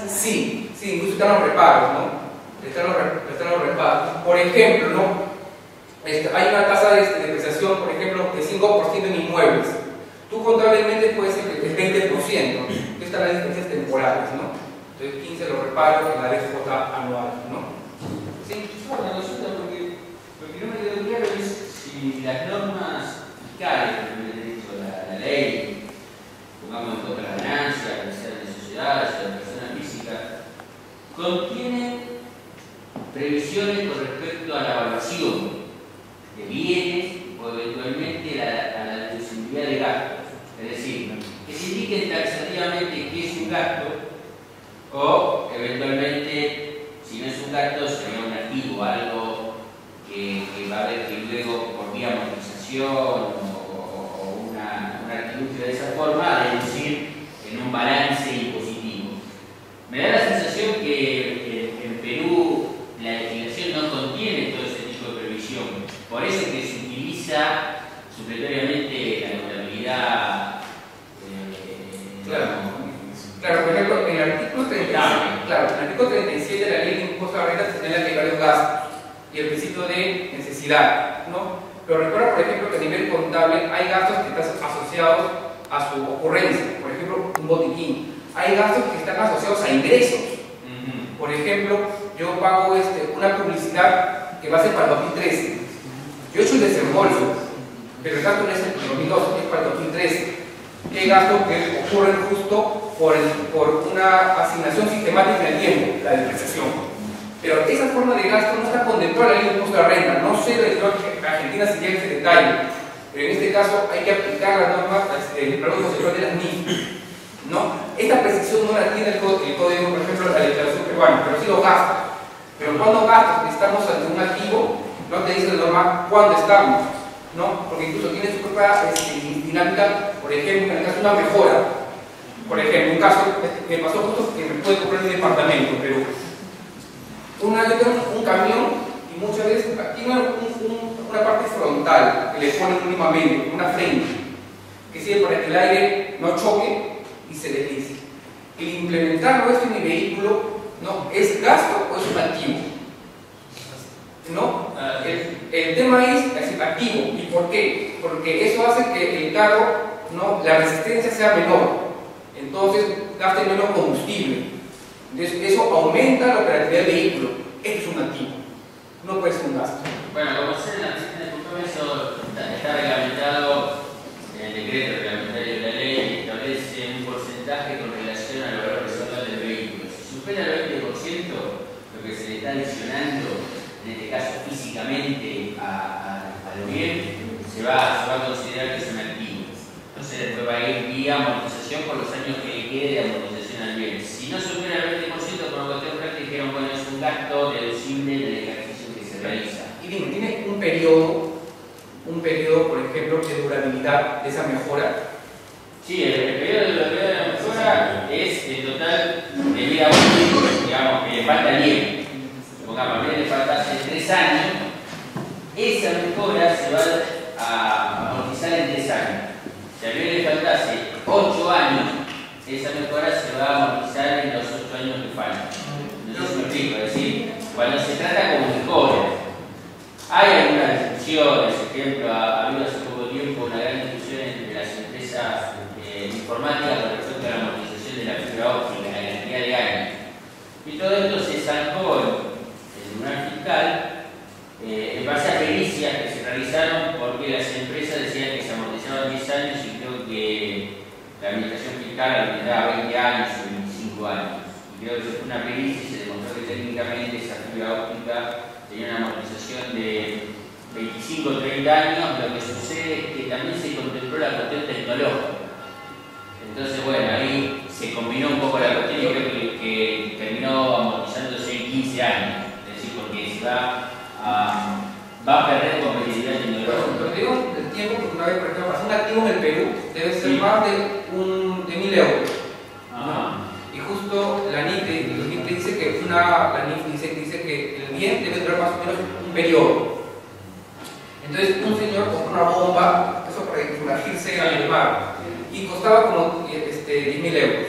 Sí, sí, incluso están los reparos, ¿no? Están los reparos. Por ejemplo, ¿no? Hay una tasa de depreciación, por ejemplo, de 5% en inmuebles. Tú contablemente puedes ser el 20%. Entonces están las diferencias temporales, ¿no? Entonces 15 los reparos en la DFJ anual, ¿no? Sí, una consulta porque lo que no me quedó claro es si las normas fiscales, la ley, pongamos en contra la ganancia, que sea de sociedades o de personas físicas, contienen previsiones con respecto a la evaluación de bienes o eventualmente a la deducibilidad de gastos. Es decir, que se indiquen taxativamente qué es un gasto o eventualmente, si no es un gasto, sería un activo, algo que va a haber que luego por vía amortización o una artilugia de esa forma deducir en un balance impositivo. Me da la sensación que en Perú la legislación no contiene todo ese tipo de previsión. Por eso es que se utiliza supletoriamente la contabilidad. Claro, por ejemplo, en el artículo 37 de la ley de impuesto a la renta se señala que hay varios gastos y el principio de necesidad, ¿no? Pero recuerda, por ejemplo, que a nivel contable hay gastos que están asociados a su ocurrencia, por ejemplo, un botiquín. Hay gastos que están asociados a ingresos. Por ejemplo, yo pago una publicidad que va a ser para el 2013. Yo he hecho el desembolso, pero el gasto no es el 2012, es para el 2013. ¿Qué gastos que ocurren justo por una asignación sistemática en el tiempo, la depreciación? Pero esa forma de gasto no está contemplada en la ley de impuesto a la renta. No sé de Argentina si llega ese detalle, pero en este caso hay que aplicar la norma del Programa Conceptual de las NIF, ¿no? Esta precisión no la tiene el código, por ejemplo, la declaración peruana, pero sí los gastos. Pero cuando gastos estamos ante un activo, no te dice la norma cuándo estamos, ¿no? Porque incluso tiene su propia dinámica, por ejemplo, en el caso de una mejora. Por ejemplo, un caso, me pasó justo que me puede comprar un departamento, pero yo tengo un camión y muchas veces tiene una parte frontal que le ponen mínimamente, una frente, que sirve para que el aire no choque y se deslice. El implementarlo esto en mi vehículo, ¿no? ¿Es gasto o es un activo? ¿No? El tema es activo. ¿Y por qué? Porque eso hace que el carro, ¿no? La resistencia sea menor, entonces gaste menos combustible. Entonces eso aumenta la operatividad del vehículo. Esto es un activo, no puede ser un gasto. Bueno, como sé, en la Oficina de Compromiso está reglamentado en el decreto reglamentario de la ley y establece un porcentaje con relación al valor residual del vehículo. Si supera el 20%, lo que se le está adicionando, en este caso físicamente, a lo bien, se va a considerar que es un activo. Entonces después va a ir vía amortización por los años que le quede de amortización al bien. Si no supera el 20%, por lo que ustedes dijeron, bueno, es un gasto deducible del ejercicio que se realiza. Y dime, ¿tiene un periodo, por ejemplo, de durabilidad de esa mejora? Sí, el periodo de durabilidad de la mejora es el total de vida útil, digamos, que le falta bien. Supongamos, a mí le faltase 3 años, esa mejora se va a amortizar en 3 años. Si a mí le faltase 8 años, esa mejora se va a amortizar en los 8 años que faltan. No sé si me explico, es decir, cuando se trata con mejoras, hay algunas discusiones, por ejemplo, ha habido hace poco tiempo una gran discusión entre las empresas informáticas con respecto a la amortización de la fibra óptica, la cantidad de años. Y todo esto se zanjó en el Tribunal Fiscal en base a pericias que se realizaron porque las empresas decían que se amortizaban 10 años y creo que la administración fiscal administraba 20 años o 25 años. Y creo que fue una pericia y se demostró que técnicamente esa fibra óptica tenía una amortización de 25 o 30 años. Lo que sucede es que también se contempló la cuestión tecnológica. Entonces, bueno, ahí se combinó un poco la cuestión y creo que terminó amortizándose en 15 años. Es decir, porque se va a perder competitividad tecnológica. Pero digo el tiempo, porque una vez, por ejemplo, un activo en el Perú debe ser más de 1.000 euros. Y justo la NIF dice que la NIF dice que el bien debe durar más o menos un periodo. Entonces un señor compró una bomba, eso para sumergirse al mar, y costaba como 10.000 euros,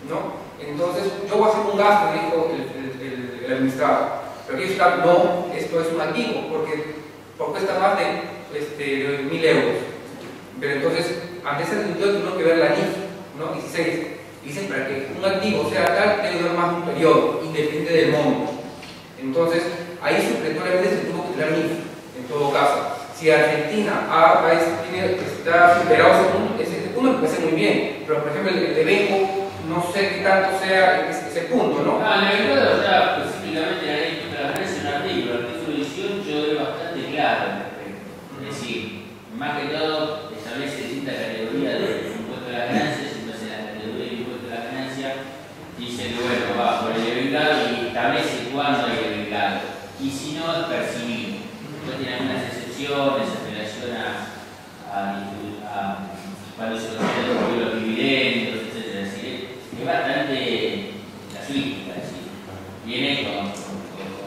¿no? Entonces, yo voy a hacer un gasto, dijo el administrador. Pero aquí está, no, esto es un activo, porque cuesta más de 1.000 euros. Pero entonces, ante ese sentido, tengo que ver la NIF, ¿no? 16. Dicen para que un activo sea tal, debe durar más de un periodo, independiente del monto. Entonces, ahí supletoriamente se tuvo que tirar NIF, en todo caso. Si Argentina está superado ese punto, me parece muy bien. Pero, por ejemplo, el de Benco, no sé qué tanto sea ese punto, ¿no? En el mercado está específicamente la ley contra las ganancias en un artículo. El artículo 18 es bastante claro al respecto. Es decir, más que todo, establece distintas categorías de impuesto a las ganancias. Entonces, la categoría de impuesto a las ganancias dice que, bueno, va por el devengado y establece cuándo hay devengado. Y si no, es percibido. Después tiene algunas excepciones en relación a cuando se considera los dividendos, etc. Es decir, es bastante casuística, es decir, viene con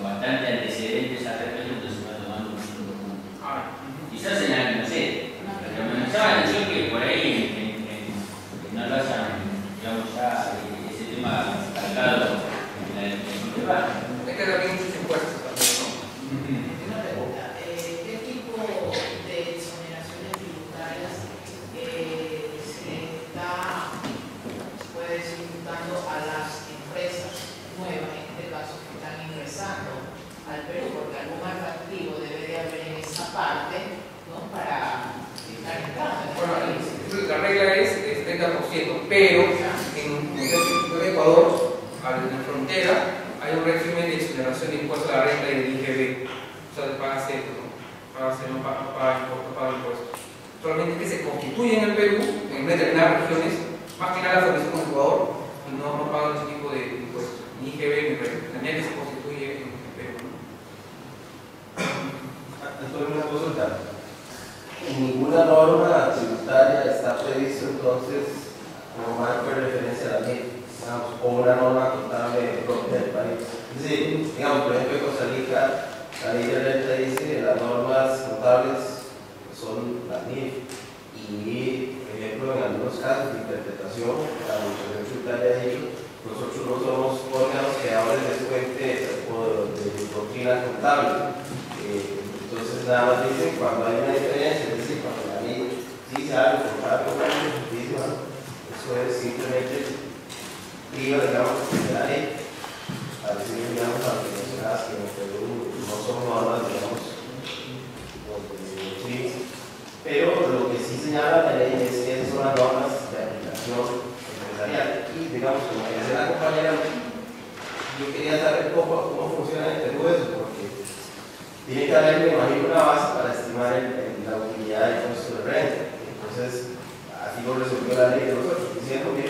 bastante antecedentes al respecto, entonces va tomando un punto. Quizás en la, no sé, pero me llama la atención que por ahí no lo hayan, digamos, ya ese tema calcado en el debate. Es que también muchos impuestos también, ¿no? Una pregunta, ¿qué tipo de exoneraciones tributarias se está, puede decir, dando a las empresas nuevas, en este caso, que están ingresando al Perú? Porque algún atractivo debe de haber en esa parte, ¿no? Para estar entrando. Bueno, la regla es 30%, pero en Ecuador, en la frontera, hay un régimen de exoneración de impuestos a la renta y del IGB. O sea, paga cero, no paga impuestos. Solamente que se constituye en el Perú, en determinadas regiones, más que nada formación con Ecuador, y no pagan ese tipo de impuestos, ni IGB ni renta. También que se constituye en el Perú, ¿no? Entonces, una consulta. En ninguna norma tributaria está previsto entonces como marco de referencia a la ley, digamos, o una norma contable propia del país. Es decir, digamos, por ejemplo, en Costa Rica, la ley de renta dice que las normas contables son las NIF y, por ejemplo, en algunos casos de interpretación, la administración tributaria ha dicho, nosotros no somos órganos que abren descuente de doctrina contable. Entonces, nada más dicen cuando hay una diferencia, es decir, cuando la ley dice algo por cada compañía, dice, bueno, eso es simplemente priva, digamos, de la ley. A decir, digamos, a las mencionadas que en el Perú no son normas, digamos, pero lo que sí señala la ley es que son las normas de aplicación empresarial. Y, digamos, como que decía la compañera, yo quería saber un poco cómo funciona en el Perú eso, porque tiene que haber, me imagino, una base para estimar la utilidad del impuesto de renta. Entonces, así lo resolvió la ley de nosotros, diciendo que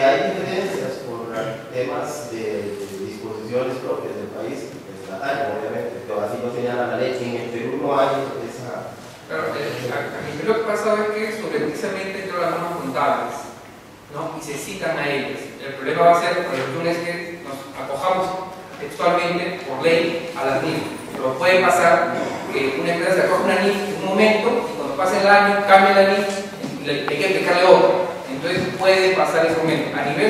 hay diferencias por temas de disposiciones propias del país, estatal, obviamente, pero así lo señala la ley. En el Perú no hay esa. Claro, a mí lo que pasa es que sobreprecisamente entran las normas contables, ¿no? Y se citan a ellas. El problema va a ser, por ejemplo, es que nos acojamos textualmente, por ley, a las NIF. Pero puede pasar que una empresa se acoge una NIF en un momento y cuando pase el año cambia la NIF y hay que aplicarle otra. Entonces puede pasar ese momento. A nivel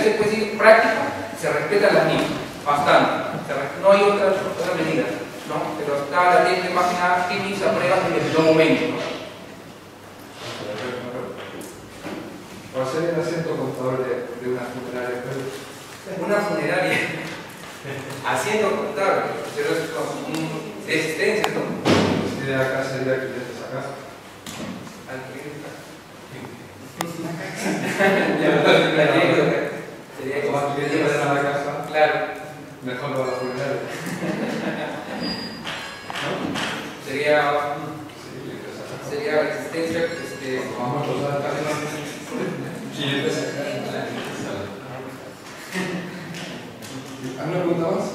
práctico, se respetan las NIF bastante. No hay otra medida, ¿no? Pero está la ley de más que nada que NIF se aprueba en el mismo momento, ¿no? ¿Cuál sería el acento contador de una funeraria? Una funeraria haciendo contable, pero es como de existencia, ¿no? Si de acá sería clientes a casa. Sería como más clientes a la casa, claro. mejor para la funeraria. ¿No? Sería la existencia. Vamos a usar clientes a casa. ¿Alguna pregunta más?